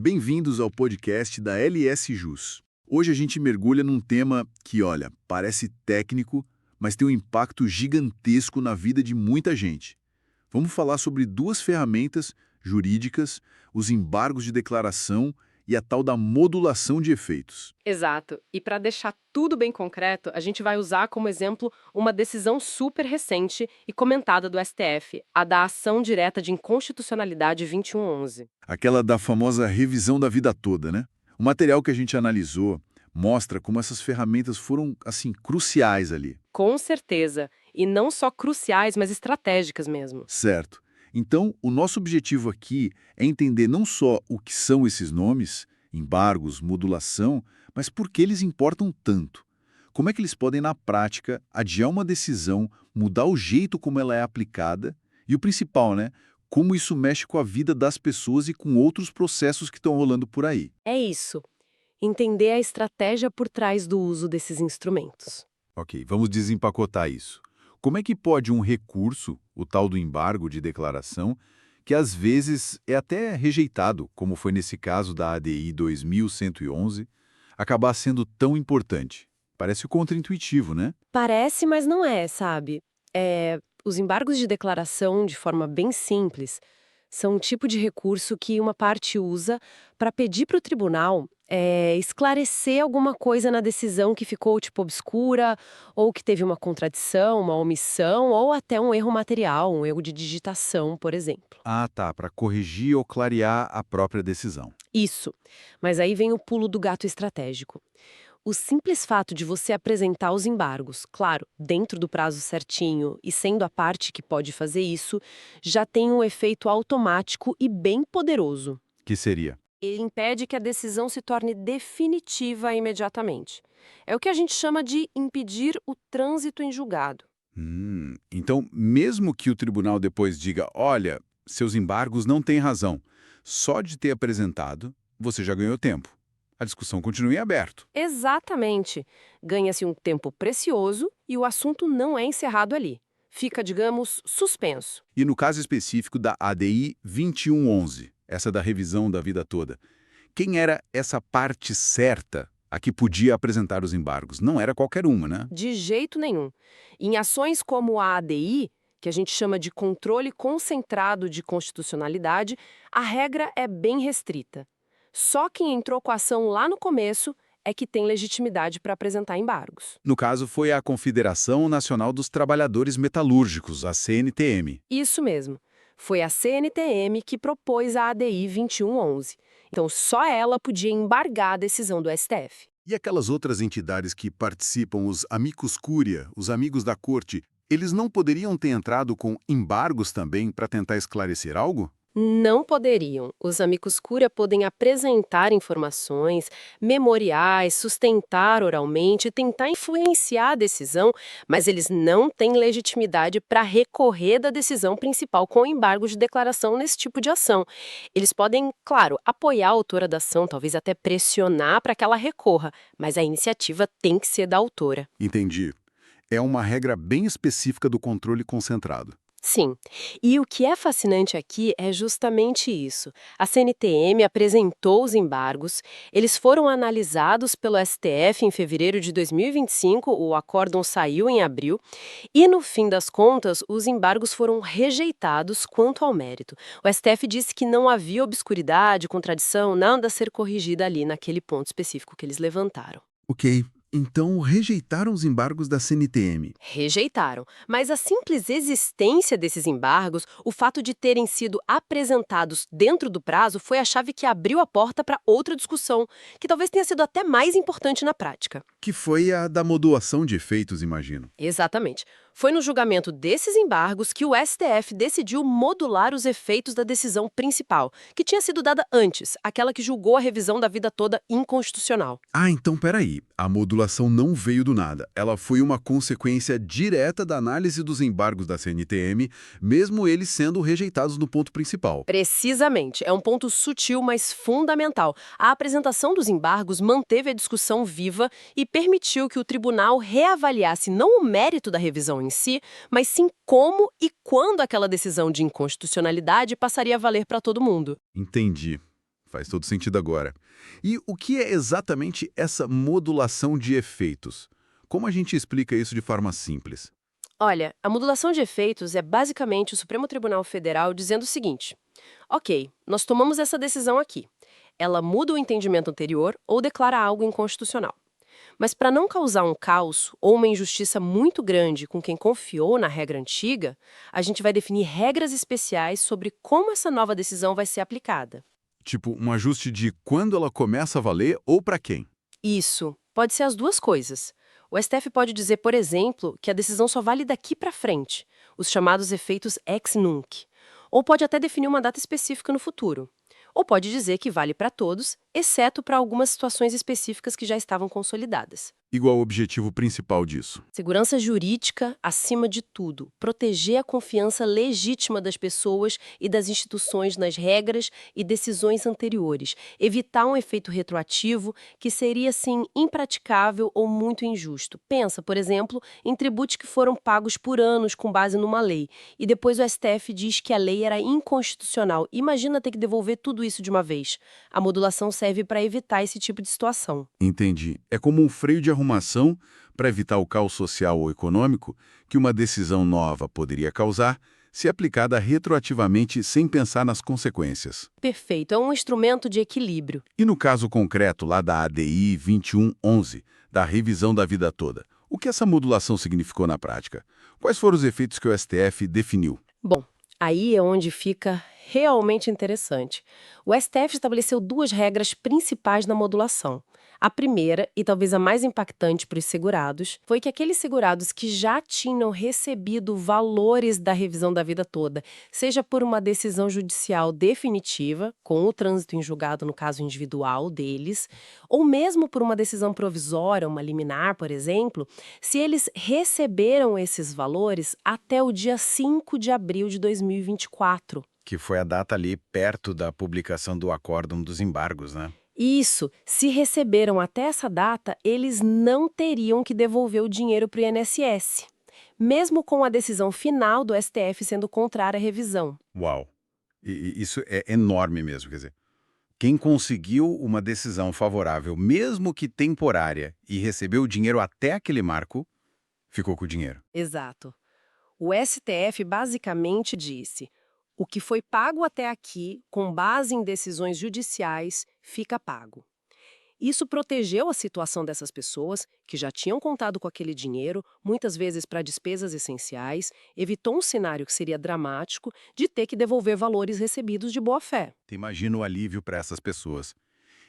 Bem-vindos ao podcast da LS Jus. Hoje a gente mergulha num tema que, olha, parece técnico, mas tem um impacto gigantesco na vida de muita gente. Vamos falar sobre duas ferramentas jurídicas, os embargos de declaração e a tal da modulação de efeitos. Exato. E para deixar tudo bem concreto, a gente vai usar como exemplo uma decisão super recente e comentada do STF, a da Ação Direta de Inconstitucionalidade 2111. Aquela da famosa revisão da vida toda, né? O material que a gente analisou mostra como essas ferramentas foram, assim, cruciais ali. Com certeza. E não só cruciais, mas estratégicas mesmo. Certo. Então, o nosso objetivo aqui é entender não só o que são esses nomes, embargos, modulação, mas por que eles importam tanto. Como é que eles podem, na prática, adiar uma decisão, mudar o jeito como ela é aplicada e o principal, né? Como isso mexe com a vida das pessoas e com outros processos que estão rolando por aí. É isso. Entender a estratégia por trás do uso desses instrumentos. Ok, vamos desempacotar isso. Como é que pode um recurso, o tal do embargo de declaração, que às vezes é até rejeitado, como foi nesse caso da ADI 2111, acabar sendo tão importante? Parece contraintuitivo, né? Parece, mas não é, sabe? Os embargos de declaração, de forma bem simples, são um tipo de recurso que uma parte usa para pedir para o tribunal esclarecer alguma coisa na decisão que ficou, tipo, obscura, ou que teve uma contradição, uma omissão, ou até um erro material, um erro de digitação, por exemplo. Ah, tá, para corrigir ou clarear a própria decisão. Isso. Mas aí vem o pulo do gato estratégico. O simples fato de você apresentar os embargos, claro, dentro do prazo certinho e sendo a parte que pode fazer isso, já tem um efeito automático e bem poderoso. Que seria? Ele impede que a decisão se torne definitiva imediatamente. É o que a gente chama de impedir o trânsito em julgado. Então, mesmo que o tribunal depois diga, olha, seus embargos não têm razão, só de ter apresentado, você já ganhou tempo. A discussão continua em aberto. Exatamente. Ganha-se um tempo precioso e o assunto não é encerrado ali. Fica, digamos, suspenso. E no caso específico da ADI 2111, essa da revisão da vida toda, quem era essa parte certa a que podia apresentar os embargos? Não era qualquer uma, né? De jeito nenhum. Em ações como a ADI, que a gente chama de controle concentrado de constitucionalidade, a regra é bem restrita. Só quem entrou com a ação lá no começo é que tem legitimidade para apresentar embargos. No caso, foi a Confederação Nacional dos Trabalhadores Metalúrgicos, a CNTM. Isso mesmo. Foi a CNTM que propôs a ADI 2111. Então, só ela podia embargar a decisão do STF. E aquelas outras entidades que participam, os amicus curia, os amigos da corte, eles não poderiam ter entrado com embargos também para tentar esclarecer algo? Não poderiam. Os amicus curia podem apresentar informações, memoriais, sustentar oralmente, tentar influenciar a decisão, mas eles não têm legitimidade para recorrer da decisão principal com embargo de declaração nesse tipo de ação. Eles podem, claro, apoiar a autora da ação, talvez até pressionar para que ela recorra, mas a iniciativa tem que ser da autora. Entendi. É uma regra bem específica do controle concentrado. Sim. E o que é fascinante aqui é justamente isso. A CNTM apresentou os embargos, eles foram analisados pelo STF em fevereiro de 2025, o acórdão saiu em abril, e no fim das contas, os embargos foram rejeitados quanto ao mérito. O STF disse que não havia obscuridade, contradição, nada a ser corrigida ali naquele ponto específico que eles levantaram. Ok. Então, rejeitaram os embargos da CNTM. Rejeitaram. Mas a simples existência desses embargos, o fato de terem sido apresentados dentro do prazo, foi a chave que abriu a porta para outra discussão, que talvez tenha sido até mais importante na prática. Que foi a da modulação de efeitos, imagino. Exatamente. Foi no julgamento desses embargos que o STF decidiu modular os efeitos da decisão principal, que tinha sido dada antes, aquela que julgou a revisão da vida toda inconstitucional. Ah, então peraí. A modulação não veio do nada. Ela foi uma consequência direta da análise dos embargos da CNTM, mesmo eles sendo rejeitados no ponto principal. Precisamente. É um ponto sutil, mas fundamental. A apresentação dos embargos manteve a discussão viva e permitiu que o tribunal reavaliasse não o mérito da revisão em si, mas sim como e quando aquela decisão de inconstitucionalidade passaria a valer para todo mundo. Entendi. Faz todo sentido agora. E o que é exatamente essa modulação de efeitos? Como a gente explica isso de forma simples? Olha, a modulação de efeitos é basicamente o Supremo Tribunal Federal dizendo o seguinte: ok, nós tomamos essa decisão aqui. Ela muda o entendimento anterior ou declara algo inconstitucional. Mas para não causar um caos ou uma injustiça muito grande com quem confiou na regra antiga, a gente vai definir regras especiais sobre como essa nova decisão vai ser aplicada. Tipo, um ajuste de quando ela começa a valer ou para quem? Isso, pode ser as duas coisas. O STF pode dizer, por exemplo, que a decisão só vale daqui para frente, os chamados efeitos ex nunc. Ou pode até definir uma data específica no futuro. Ou pode dizer que vale para todos, exceto para algumas situações específicas que já estavam consolidadas. Igual ao objetivo principal disso. Segurança jurídica, acima de tudo. Proteger a confiança legítima das pessoas e das instituições nas regras e decisões anteriores. Evitar um efeito retroativo que seria, assim, impraticável ou muito injusto. Pensa, por exemplo, em tributos que foram pagos por anos com base numa lei. E depois o STF diz que a lei era inconstitucional. Imagina ter que devolver tudo isso de uma vez. A modulação serve para evitar esse tipo de situação. Entendi. É como um freio de arrumação para evitar o caos social ou econômico que uma decisão nova poderia causar se aplicada retroativamente sem pensar nas consequências. Perfeito, é um instrumento de equilíbrio. E no caso concreto lá da ADI 2111, da revisão da vida toda, o que essa modulação significou na prática? Quais foram os efeitos que o STF definiu? Bom, aí é onde fica realmente interessante. O STF estabeleceu duas regras principais na modulação. A primeira, e talvez a mais impactante para os segurados, foi que aqueles segurados que já tinham recebido valores da revisão da vida toda, seja por uma decisão judicial definitiva, com o trânsito em julgado no caso individual deles, ou mesmo por uma decisão provisória, uma liminar, por exemplo, se eles receberam esses valores até o dia 5 de abril de 2024. Que foi a data ali perto da publicação do acórdão dos embargos, né? Isso, se receberam até essa data, eles não teriam que devolver o dinheiro para o INSS, mesmo com a decisão final do STF sendo contrária à revisão. Uau! E isso é enorme mesmo, quer dizer, quem conseguiu uma decisão favorável, mesmo que temporária, e recebeu o dinheiro até aquele marco, ficou com o dinheiro. Exato. O STF basicamente disse: o que foi pago até aqui, com base em decisões judiciais, fica pago. Isso protegeu a situação dessas pessoas, que já tinham contado com aquele dinheiro, muitas vezes para despesas essenciais, evitou um cenário que seria dramático de ter que devolver valores recebidos de boa-fé. Imagina o alívio para essas pessoas.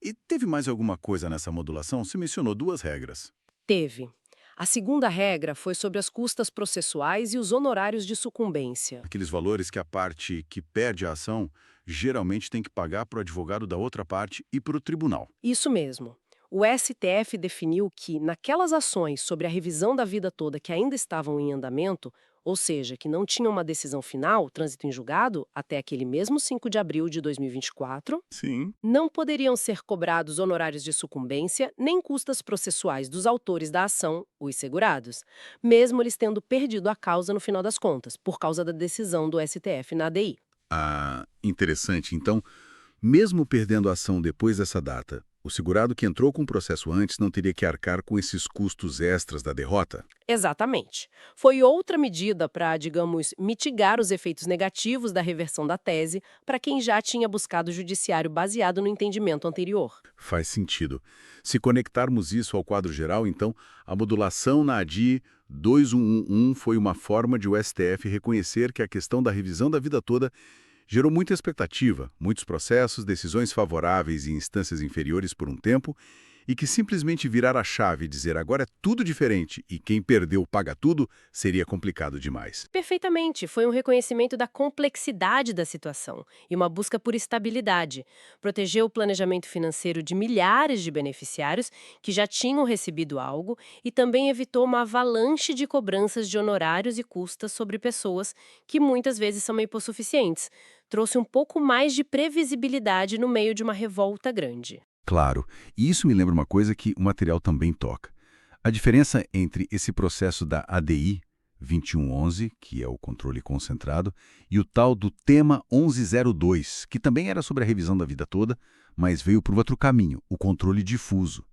E teve mais alguma coisa nessa modulação? Você mencionou duas regras. Teve. A segunda regra foi sobre as custas processuais e os honorários de sucumbência. Aqueles valores que a parte que perde a ação geralmente tem que pagar para o advogado da outra parte e para o tribunal. Isso mesmo. O STF definiu que, naquelas ações sobre a revisão da vida toda que ainda estavam em andamento, ou seja, que não tinham uma decisão final, trânsito em julgado, até aquele mesmo 5 de abril de 2024, Sim. não poderiam ser cobrados honorários de sucumbência nem custas processuais dos autores da ação, os segurados, mesmo eles tendo perdido a causa no final das contas, por causa da decisão do STF na ADI. Ah, interessante. Então, mesmo perdendo a ação depois dessa data, o segurado que entrou com o processo antes não teria que arcar com esses custos extras da derrota? Exatamente. Foi outra medida para, digamos, mitigar os efeitos negativos da reversão da tese para quem já tinha buscado o judiciário baseado no entendimento anterior. Faz sentido. Se conectarmos isso ao quadro geral, então, a modulação na ADI 2111 foi uma forma de o STF reconhecer que a questão da revisão da vida toda gerou muita expectativa, muitos processos, decisões favoráveis em instâncias inferiores por um tempo, e que simplesmente virar a chave e dizer agora é tudo diferente e quem perdeu paga tudo, seria complicado demais. Perfeitamente, foi um reconhecimento da complexidade da situação e uma busca por estabilidade. Protegeu o planejamento financeiro de milhares de beneficiários que já tinham recebido algo e também evitou uma avalanche de cobranças de honorários e custas sobre pessoas que muitas vezes são hipossuficientes. Trouxe um pouco mais de previsibilidade no meio de uma revolta grande. Claro, e isso me lembra uma coisa que o material também toca. A diferença entre esse processo da ADI 2111, que é o controle concentrado, e o tal do tema 1102, que também era sobre a revisão da vida toda, mas veio por outro caminho, o controle difuso.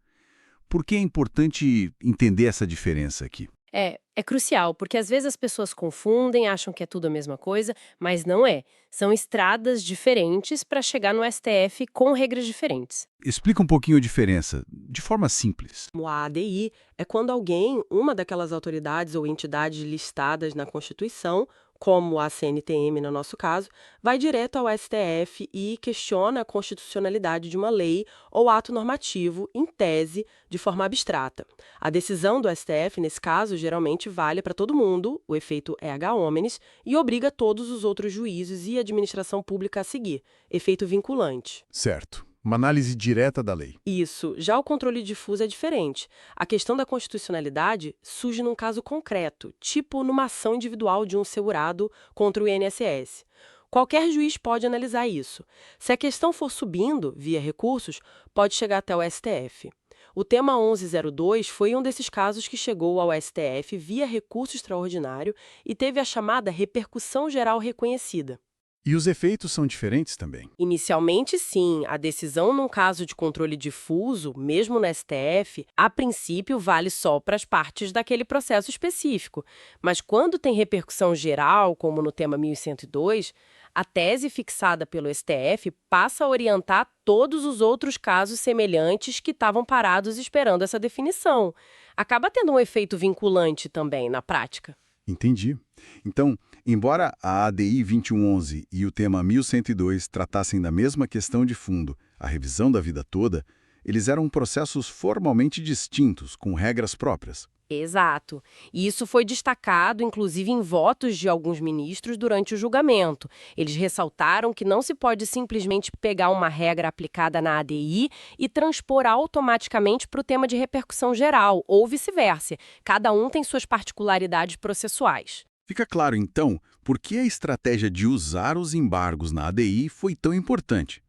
Por que é importante entender essa diferença aqui? É crucial, porque às vezes as pessoas confundem, acham que é tudo a mesma coisa, mas não é. São estradas diferentes para chegar no STF com regras diferentes. Explica um pouquinho a diferença, de forma simples. A ADI é quando alguém, uma daquelas autoridades ou entidades listadas na Constituição, como a CNTM no nosso caso, vai direto ao STF e questiona a constitucionalidade de uma lei ou ato normativo, em tese, de forma abstrata. A decisão do STF, nesse caso, geralmente vale para todo mundo, o efeito é H omnes, e obriga todos os outros juízes e administração pública a seguir, efeito vinculante. Certo. Uma análise direta da lei. Isso. Já o controle difuso é diferente. A questão da constitucionalidade surge num caso concreto, tipo numa ação individual de um segurado contra o INSS. Qualquer juiz pode analisar isso. Se a questão for subindo, via recursos, pode chegar até o STF. O tema 1102 foi um desses casos que chegou ao STF via recurso extraordinário e teve a chamada repercussão geral reconhecida. E os efeitos são diferentes também. Inicialmente, sim, a decisão num caso de controle difuso, mesmo no STF, a princípio vale só para as partes daquele processo específico. Mas quando tem repercussão geral, como no tema 1102, a tese fixada pelo STF passa a orientar todos os outros casos semelhantes que estavam parados esperando essa definição. Acaba tendo um efeito vinculante também na prática. Entendi. Então, embora a ADI 2111 e o tema 1102 tratassem da mesma questão de fundo, a revisão da vida toda, eles eram processos formalmente distintos, com regras próprias. Exato. E isso foi destacado, inclusive, em votos de alguns ministros durante o julgamento. Eles ressaltaram que não se pode simplesmente pegar uma regra aplicada na ADI e transpor automaticamente para o tema de repercussão geral, ou vice-versa. Cada um tem suas particularidades processuais. Fica claro, então, por que a estratégia de usar os embargos na ADI foi tão importante.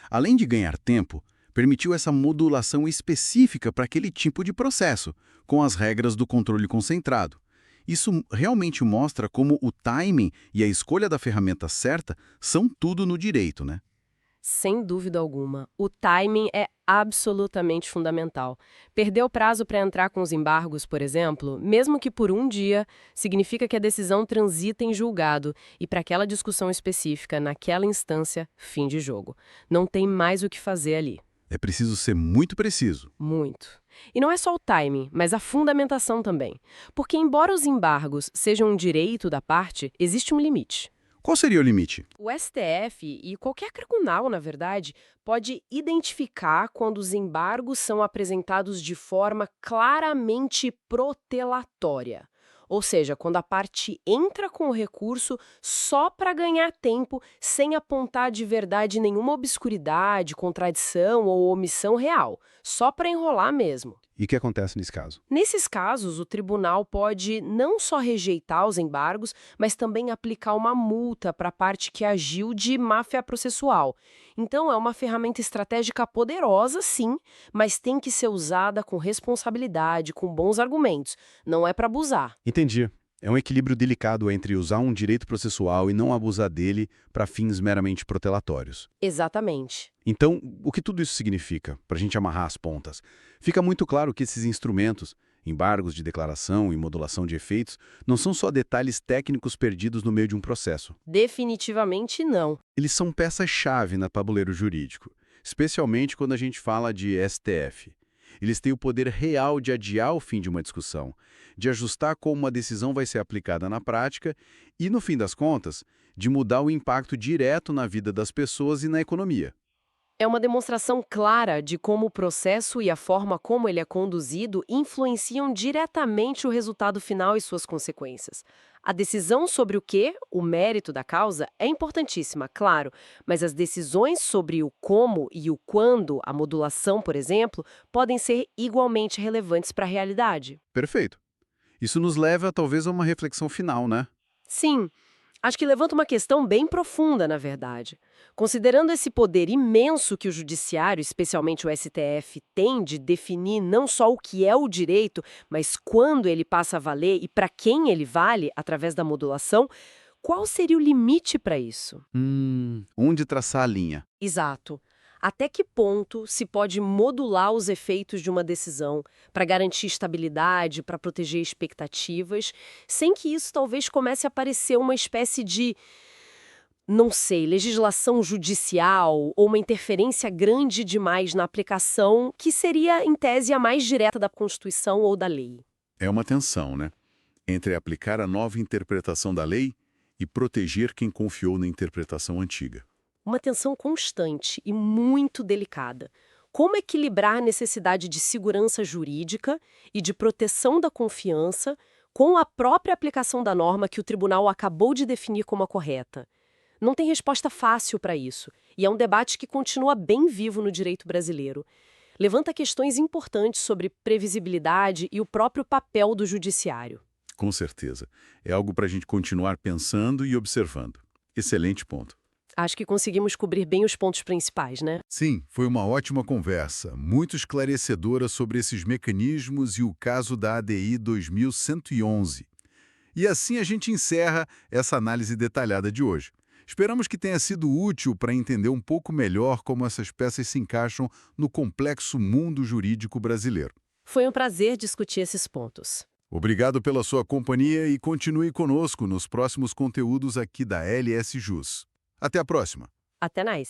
Além de ganhar tempo, permitiu essa modulação específica para aquele tipo de processo, com as regras do controle concentrado. Isso realmente mostra como o timing e a escolha da ferramenta certa são tudo no direito, né? Sem dúvida alguma. O timing é absolutamente fundamental. Perder o prazo para entrar com os embargos, por exemplo, mesmo que por um dia, significa que a decisão transita em julgado e para aquela discussão específica, naquela instância, fim de jogo. Não tem mais o que fazer ali. É preciso ser muito preciso. Muito. E não é só o timing, mas a fundamentação também. Porque, embora os embargos sejam um direito da parte, existe um limite. Qual seria o limite? O STF, e qualquer tribunal, na verdade, pode identificar quando os embargos são apresentados de forma claramente protelatória. Ou seja, quando a parte entra com o recurso só para ganhar tempo, sem apontar de verdade nenhuma obscuridade, contradição ou omissão real, só para enrolar mesmo. E o que acontece nesse caso? Nesses casos, o tribunal pode não só rejeitar os embargos, mas também aplicar uma multa para a parte que agiu de máfia processual. Então, é uma ferramenta estratégica poderosa, sim, mas tem que ser usada com responsabilidade, com bons argumentos. Não é para abusar. Entendi. É um equilíbrio delicado entre usar um direito processual e não abusar dele para fins meramente protelatórios. Exatamente. Então, o que tudo isso significa, para a gente amarrar as pontas? Fica muito claro que esses instrumentos, embargos de declaração e modulação de efeitos, não são só detalhes técnicos perdidos no meio de um processo. Definitivamente não. Eles são peças-chave na tabuleiro jurídico, especialmente quando a gente fala de STF. Eles têm o poder real de adiar o fim de uma discussão, de ajustar como uma decisão vai ser aplicada na prática e, no fim das contas, de mudar o impacto direto na vida das pessoas e na economia. É uma demonstração clara de como o processo e a forma como ele é conduzido influenciam diretamente o resultado final e suas consequências. A decisão sobre o que, o mérito da causa, é importantíssima, claro, mas as decisões sobre o como e o quando, a modulação, por exemplo, podem ser igualmente relevantes para a realidade. Perfeito. Isso nos leva, talvez, a uma reflexão final, né? Sim. Acho que levanta uma questão bem profunda, na verdade. Considerando esse poder imenso que o judiciário, especialmente o STF, tem de definir não só o que é o direito, mas quando ele passa a valer e para quem ele vale, através da modulação, qual seria o limite para isso? Onde traçar a linha? Exato. Até que ponto se pode modular os efeitos de uma decisão para garantir estabilidade, para proteger expectativas, sem que isso talvez comece a parecer uma espécie de, não sei, legislação judicial ou uma interferência grande demais na aplicação, que seria, em tese, a mais direta da Constituição ou da lei? É uma tensão, né? Entre aplicar a nova interpretação da lei e proteger quem confiou na interpretação antiga. Uma tensão constante e muito delicada. Como equilibrar a necessidade de segurança jurídica e de proteção da confiança com a própria aplicação da norma que o tribunal acabou de definir como a correta? Não tem resposta fácil para isso, e é um debate que continua bem vivo no direito brasileiro. Levanta questões importantes sobre previsibilidade e o próprio papel do judiciário. Com certeza. É algo para a gente continuar pensando e observando. Excelente ponto. Acho que conseguimos cobrir bem os pontos principais, né? Sim, foi uma ótima conversa, muito esclarecedora sobre esses mecanismos e o caso da ADI 2111. E assim a gente encerra essa análise detalhada de hoje. Esperamos que tenha sido útil para entender um pouco melhor como essas peças se encaixam no complexo mundo jurídico brasileiro. Foi um prazer discutir esses pontos. Obrigado pela sua companhia e continue conosco nos próximos conteúdos aqui da LS Jus. Até a próxima! Até mais!